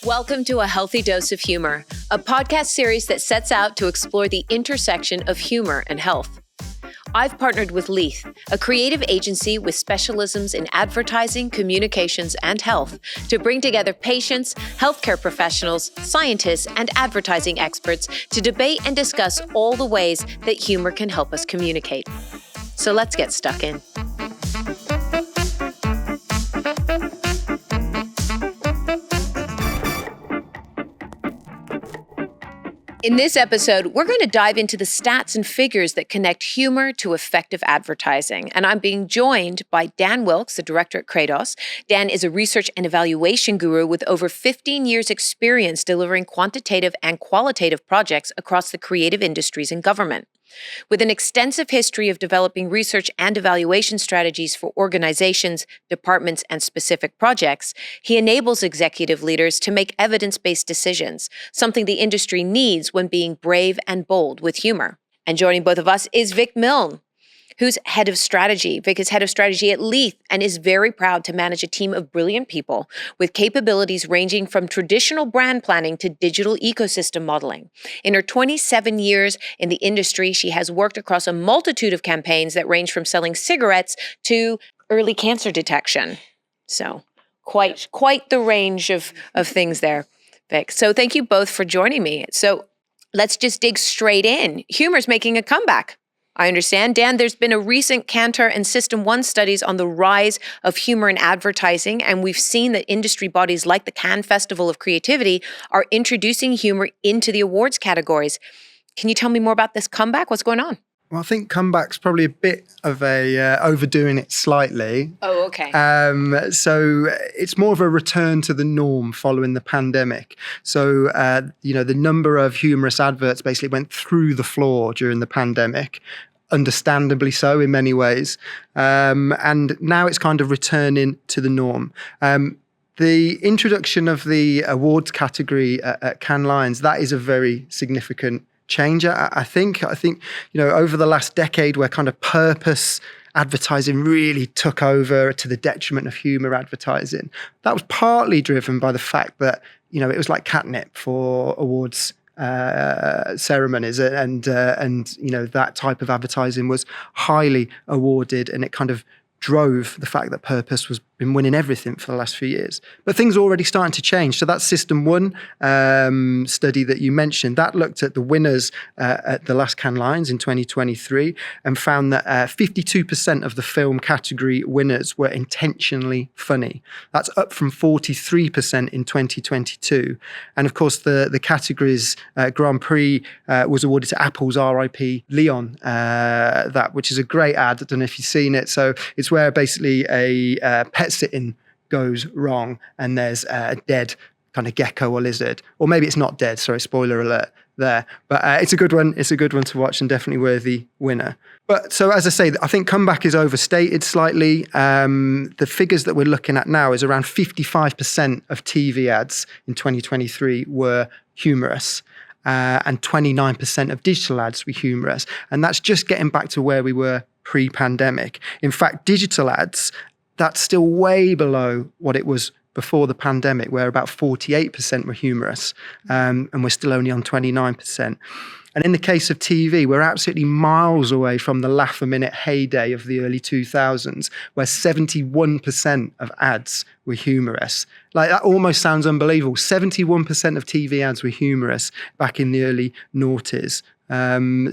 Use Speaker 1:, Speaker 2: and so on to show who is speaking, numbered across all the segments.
Speaker 1: Welcome to A Healthy Dose of Humor, a podcast series that sets out to explore the intersection of humor and health. I've partnered with Leith, a creative agency with specialisms in advertising, communications, and health, to bring together patients, healthcare professionals, scientists, and advertising experts to debate and discuss all the ways that humor can help us communicate. So let's get stuck in. In this episode, we're going to dive into the stats and figures that connect humor to effective advertising. And I'm being joined by Dan Wilks, the director at Credos. Dan is a research and evaluation guru with over 15 years' experience delivering quantitative and qualitative projects across the creative industries and government. With an extensive history of developing research and evaluation strategies for organizations, departments, and specific projects, he enables executive leaders to make evidence-based decisions, something the industry needs when being brave and bold with humor. And joining both of us is Vic Milne, who's head of strategy. Vic is head of strategy at Leith and is very proud to manage a team of brilliant people with capabilities ranging from traditional brand planning to digital ecosystem modeling. In her 27 years in the industry, she has worked across a multitude of campaigns that range from selling cigarettes to early cancer detection. So quite the range of things there, Vic. So thank you both for joining me. So let's just dig straight in. Humor's making a comeback, I understand. Dan, there's been a recent Cantor and System 1 studies on the rise of humor in advertising, and we've seen that industry bodies like the Cannes Festival of Creativity are introducing humor into the awards categories. Can you tell me more about this comeback? What's going on?
Speaker 2: Well, I think comeback's probably a bit of a overdoing it slightly.
Speaker 1: Oh, okay.
Speaker 2: So it's more of a return to the norm following the pandemic. So, the number of humorous adverts basically went through the floor during the pandemic, understandably so in many ways. And now it's kind of returning to the norm. The introduction of the awards category at Cannes Lions, that is a very significant change. I think, over the last decade where kind of purpose advertising really took over to the detriment of humor advertising, that was partly driven by the fact that, it was like catnip for awards ceremonies and that type of advertising was highly awarded, and it kind of drove the fact that purpose was been winning everything for the last few years. But things are already starting to change. So that System 1 study that you mentioned, that looked at the winners at the last Cannes Lions in 2023 and found that 52% of the film category winners were intentionally funny. That's up from 43% in 2022. And of course, the category's Grand Prix was awarded to Apple's R.I.P. Leon, which is a great ad. I don't know if you've seen it. So it's where basically a pet sitting goes wrong and there's a dead kind of gecko or lizard, or maybe it's not dead, sorry, spoiler alert there, but it's a good one to watch and definitely worthy winner. But so as I say, I think comeback is overstated slightly. The figures that we're looking at now is around 55% of TV ads in 2023 were humorous. And 29% of digital ads were humorous. And that's just getting back to where we were pre-pandemic. In fact, digital ads, that's still way below what it was before the pandemic, where about 48% were humorous, and we're still only on 29%. And in the case of TV, we're absolutely miles away from the laugh-a-minute heyday of the early 2000s, where 71% of ads were humorous. Like, that almost sounds unbelievable. 71% of TV ads were humorous back in the early noughties.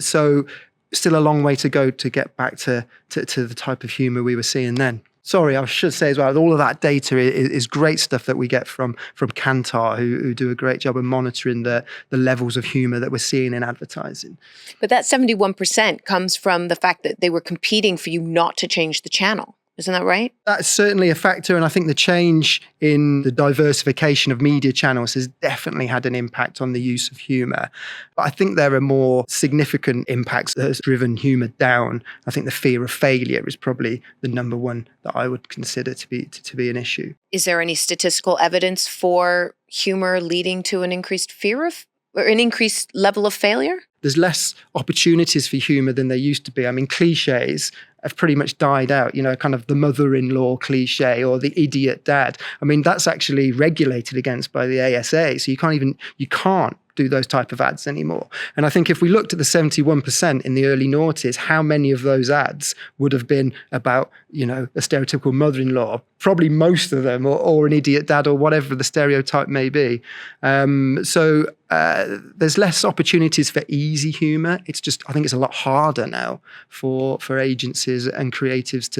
Speaker 2: So still a long way to go to get back to the type of humor we were seeing then. Sorry, I should say as well, all of that data is great stuff that we get from Kantar, who do a great job of monitoring the levels of humour that we're seeing in advertising.
Speaker 1: But that 71% comes from the fact that they were competing for you not to change the channel. Isn't that right?
Speaker 2: That's certainly a factor. And I think the change in the diversification of media channels has definitely had an impact on the use of humour. But I think there are more significant impacts that has driven humour down. I think the fear of failure is probably the number one that I would consider to be an issue.
Speaker 1: Is there any statistical evidence for humour leading to an increased fear of, or an increased level of failure?
Speaker 2: there's less opportunities for humour than there used to be. I mean, cliches have pretty much died out, kind of the mother-in-law cliche or the idiot dad. I mean, that's actually regulated against by the ASA. So you can't do those type of ads anymore. And I think if we looked at the 71% in the early noughties, how many of those ads would have been about, a stereotypical mother-in-law? Probably most of them, or an idiot dad, or whatever the stereotype may be. So there's less opportunities for easy humour. I think it's a lot harder now for agencies and creatives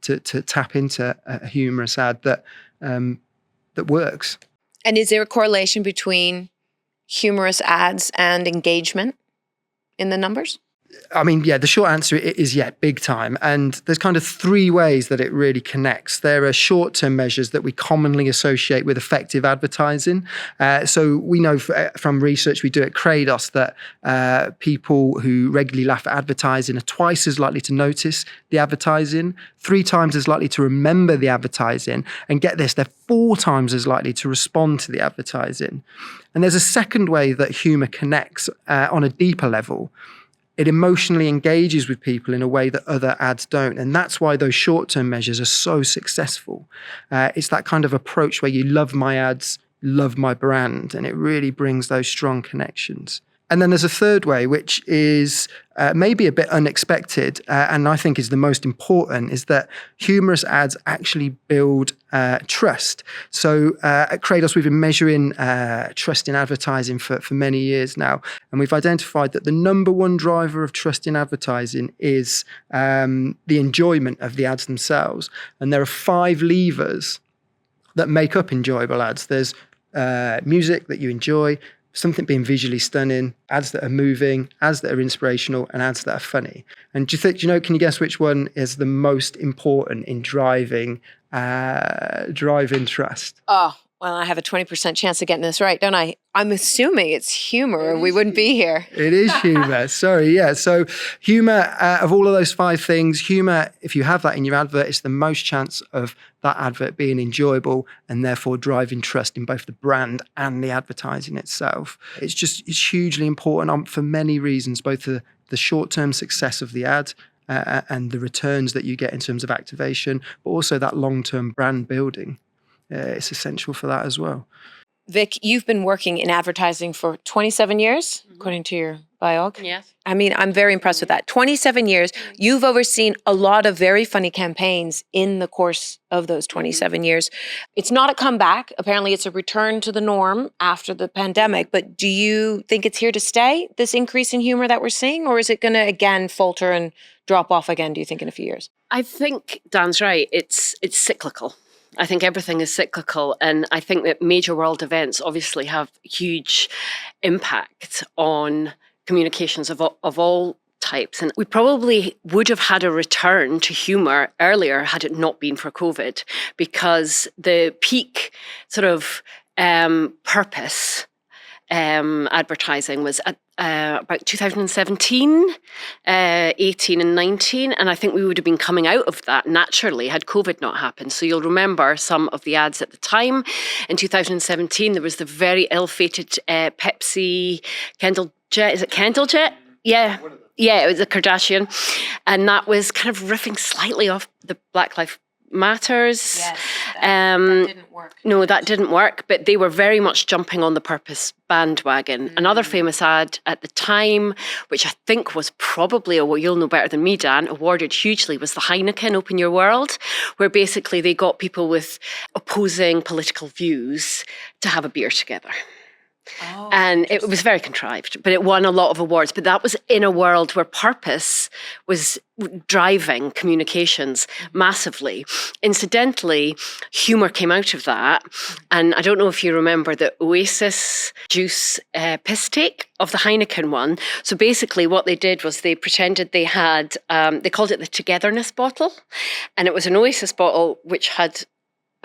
Speaker 2: to tap into a humorous ad that works.
Speaker 1: And is there a correlation between humorous ads and engagement in the numbers?
Speaker 2: I mean, yeah, the short answer is big time. And there's kind of three ways that it really connects. There are short-term measures that we commonly associate with effective advertising. So we know from research we do at Credos that people who regularly laugh at advertising are twice as likely to notice the advertising, 3 times as likely to remember the advertising, and get this, they're 4 times as likely to respond to the advertising. And there's a second way that humour connects on a deeper level. It emotionally engages with people in a way that other ads don't. And that's why those short-term measures are so successful. It's that kind of approach where you love my ads, love my brand, and it really brings those strong connections. And then there's a third way, which is maybe a bit unexpected, and I think is the most important, is that humorous ads actually build trust. So at Credos, we've been measuring trust in advertising for many years now, and we've identified that the number one driver of trust in advertising is the enjoyment of the ads themselves. And there are 5 levers that make up enjoyable ads. There's music that you enjoy, something being visually stunning, ads that are moving, ads that are inspirational, and ads that are funny. And can you guess which one is the most important in driving trust?
Speaker 1: Oh, well, I have a 20% chance of getting this right, don't I? I'm assuming it's humor, or we wouldn't be here.
Speaker 2: It is humor. Sorry, yeah. So humor, of all of those 5 things, humor, if you have that in your advert, it's the most chance of that advert being enjoyable and therefore driving trust in both the brand and the advertising itself. It's hugely important for many reasons, both the short-term success of the ad and the returns that you get in terms of activation, but also that long-term brand building. It's essential for that as well.
Speaker 1: Vic, you've been working in advertising for 27 years, according to your biog.
Speaker 3: Yes.
Speaker 1: I mean, I'm very impressed with that. 27 years. You've overseen a lot of very funny campaigns in the course of those 27 years. It's not a comeback. Apparently, it's a return to the norm after the pandemic. But do you think it's here to stay, this increase in humor that we're seeing? Or is it going to, again, falter and drop off again, do you think, in a few years?
Speaker 3: I think Dan's right. It's cyclical. I think everything is cyclical, and I think that major world events obviously have huge impact on communications of all types. And we probably would have had a return to humour earlier had it not been for COVID, because the peak sort of purpose advertising was at about 2017, 18 and 19. And I think we would have been coming out of that naturally had COVID not happened. So you'll remember some of the ads at the time. In 2017, there was the very ill-fated Pepsi Kendall Jet. Is it Kendall Jet? Yeah. Yeah, it was a Kardashian. And that was kind of riffing slightly off the Black Lives Matters.
Speaker 1: Yes, that didn't work.
Speaker 3: No, that didn't work, but they were very much jumping on the purpose bandwagon. Another famous ad at the time, which I think was probably, you'll know better than me, Dan, awarded hugely, was the Heineken Open Your World, where basically they got people with opposing political views to have a beer together.
Speaker 1: Oh,
Speaker 3: and it was very contrived, but it won a lot of awards. But that was in a world where purpose was driving communications massively. Incidentally, humour came out of that. And I don't know if you remember the Oasis juice piss take of the Heineken one. So basically what they did was they pretended they had, they called it the Togetherness bottle. And it was an Oasis bottle which had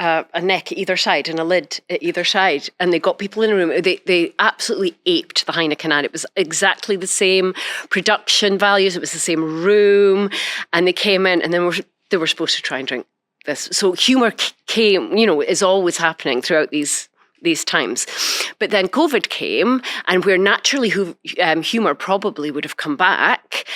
Speaker 3: a neck at either side and a lid at either side, and they got people in a room. They absolutely aped the Heineken ad. It was exactly the same production values. It was the same room, and they came in, and then they were supposed to try and drink this. So humour came, is always happening throughout these these times. But then COVID came, and where naturally humour probably would have come back,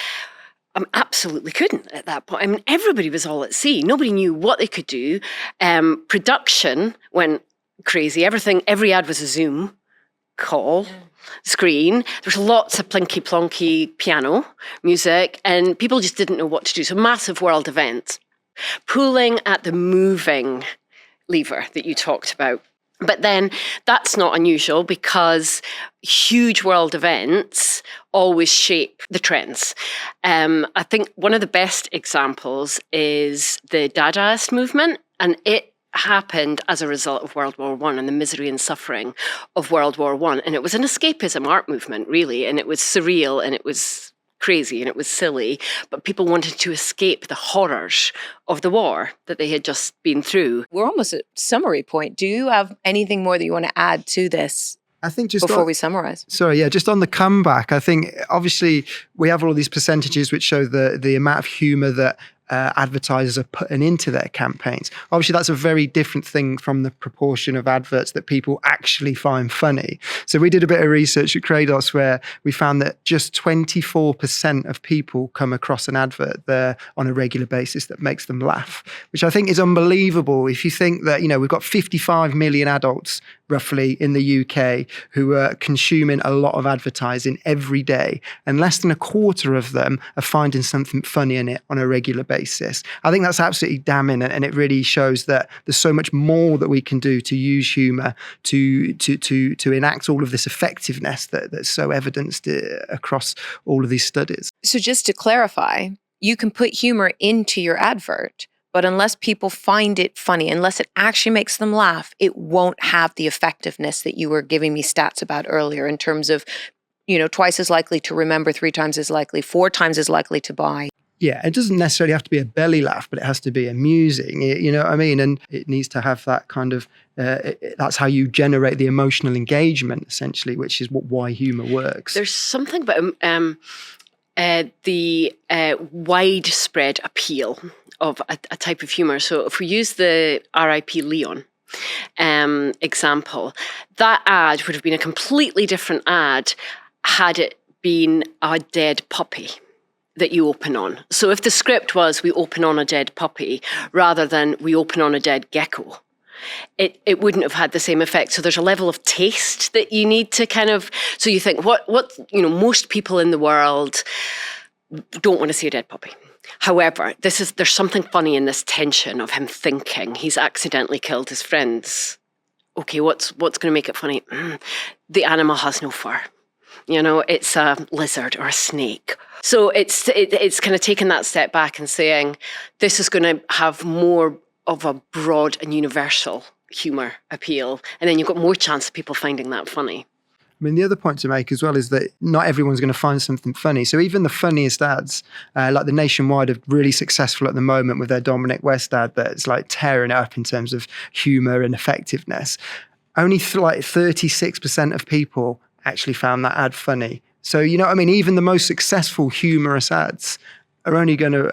Speaker 3: absolutely couldn't at that point. I mean, everybody was all at sea. Nobody knew what they could do. Production went crazy. Every ad was a Zoom call. Screen. There was lots of plinky plonky piano music, and people just didn't know what to do. So massive world events. Pulling at the moving lever that you talked about. But then that's not unusual because huge world events always shape the trends. I think one of the best examples is the Dadaist movement, and it happened as a result of World War I and the misery and suffering of World War I. And it was an escapism art movement, really, and it was surreal and it was crazy and it was silly, but people wanted to escape the horrors of the war that they had just been through.
Speaker 1: We're almost at summary point. Do you have anything more that you want to add to this?
Speaker 2: I think just
Speaker 1: before we summarize.
Speaker 2: Sorry, yeah, just on the comeback, I think obviously we have all these percentages which show the amount of humour that advertisers are putting into their campaigns. Obviously, that's a very different thing from the proportion of adverts that people actually find funny. So we did a bit of research at Credos where we found that just 24% of people come across an advert there on a regular basis that makes them laugh, which I think is unbelievable. If you think that, we've got 55 million adults roughly in the UK who are consuming a lot of advertising every day, and less than a quarter of them are finding something funny in it on a regular basis. I think that's absolutely damning, and it really shows that there's so much more that we can do to use humour to enact all of this effectiveness that's so evidenced across all of these studies.
Speaker 1: So just to clarify, you can put humour into your advert, but unless people find it funny, unless it actually makes them laugh, it won't have the effectiveness that you were giving me stats about earlier in terms of, twice as likely to remember, 3 times as likely, 4 times as likely to buy.
Speaker 2: Yeah, it doesn't necessarily have to be a belly laugh, but it has to be amusing, you know what I mean? And it needs to have that kind of, that's how you generate the emotional engagement, essentially, which is why humour works.
Speaker 3: There's something about the widespread appeal of a type of humour. So if we use the R.I.P. Leon example, that ad would have been a completely different ad had it been a dead puppy that you open on. So if the script was we open on a dead puppy rather than we open on a dead gecko, it wouldn't have had the same effect. So there's a level of taste that you need to kind of, so you think what most people in the world don't want to see a dead puppy. However, there's something funny in this tension of him thinking he's accidentally killed his friends. Okay, what's going to make it funny? The animal has no fur. It's a lizard or a snake. So it's kind of taking that step back and saying, this is going to have more of a broad and universal humour appeal. And then you've got more chance of people finding that funny.
Speaker 2: I mean, the other point to make as well is that not everyone's going to find something funny. So even the funniest ads, like the Nationwide, are really successful at the moment with their Dominic West ad that's like tearing it up in terms of humour and effectiveness. Only like 36% of people actually found that ad funny. So, even the most successful humorous ads are only going to,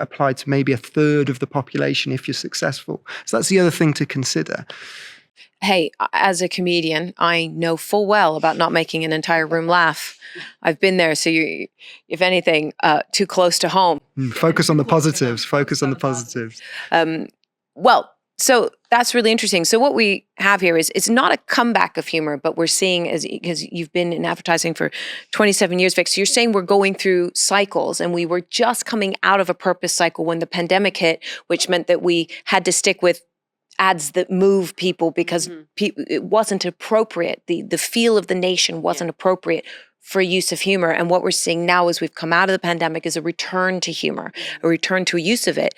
Speaker 2: apply to maybe a third of the population if you're successful. So that's the other thing to consider.
Speaker 1: Hey, as a comedian, I know full well about not making an entire room laugh. I've been there, so you, if anything, too close to home.
Speaker 2: Focus on the positives. Focus on the positives.
Speaker 1: So that's really interesting. So what we have here is it's not a comeback of humor, but we're seeing, because you've been in advertising for 27 years, Vic, so you're saying we're going through cycles, and we were just coming out of a purpose cycle when the pandemic hit, which meant that we had to stick with ads that move people because it wasn't appropriate. The feel of the nation wasn't appropriate for use of humor. And what we're seeing now as we've come out of the pandemic is a return to humor, a return to a use of it.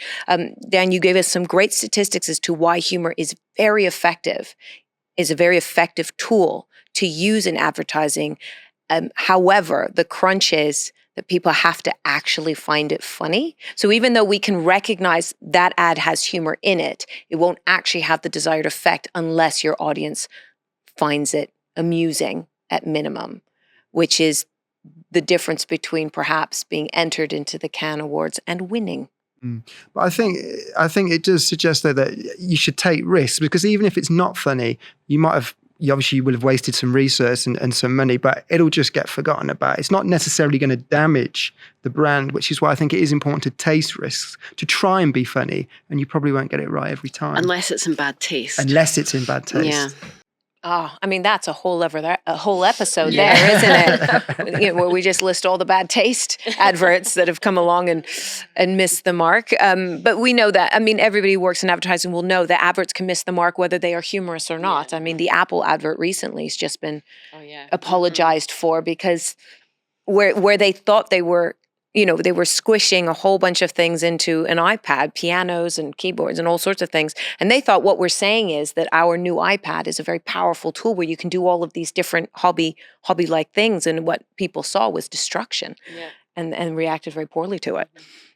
Speaker 1: Dan, you gave us some great statistics as to why humor is very effective, is a very effective tool to use in advertising. However, the crunch is that people have to actually find it funny. So even though we can recognize that ad has humor in it, it won't actually have the desired effect unless your audience finds it amusing at minimum, which is the difference between perhaps being entered into the Cannes Awards and winning.
Speaker 2: But I think it does suggest though that you should take risks, because even if it's not funny, you might have you obviously will have wasted some research and some money, but it'll just get forgotten about. It's not necessarily going to damage the brand, which is why I think it is important to taste risks, to try and be funny, and you probably won't get it right every time.
Speaker 3: Unless it's in bad taste.
Speaker 2: Unless it's in bad taste.
Speaker 3: Yeah.
Speaker 1: Oh, I mean, that's a whole episode there, isn't it? Where we just list all the bad taste adverts that have come along and missed the mark. But we know that, I mean, everybody who works in advertising will know that adverts can miss the mark whether they are humorous or not. I mean, the Apple advert recently has just been apologized for because where they thought they were, they were squishing a whole bunch of things into an iPad, pianos and keyboards and all sorts of things. And they thought what we're saying is that our new iPad is a very powerful tool where you can do all of these different hobby-like things. And what people saw was destruction and reacted very poorly to it.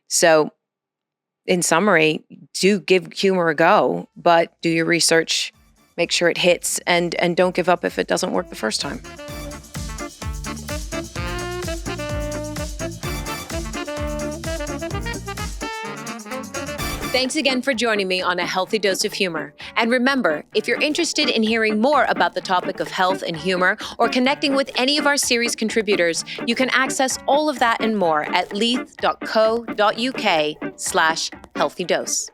Speaker 1: So in summary, do give humor a go, but do your research, make sure it hits, and don't give up if it doesn't work the first time. Thanks again for joining me on A Healthy Dose of Humor. And remember, if you're interested in hearing more about the topic of health and humor or connecting with any of our series contributors, you can access all of that and more at leith.co.uk/healthydose.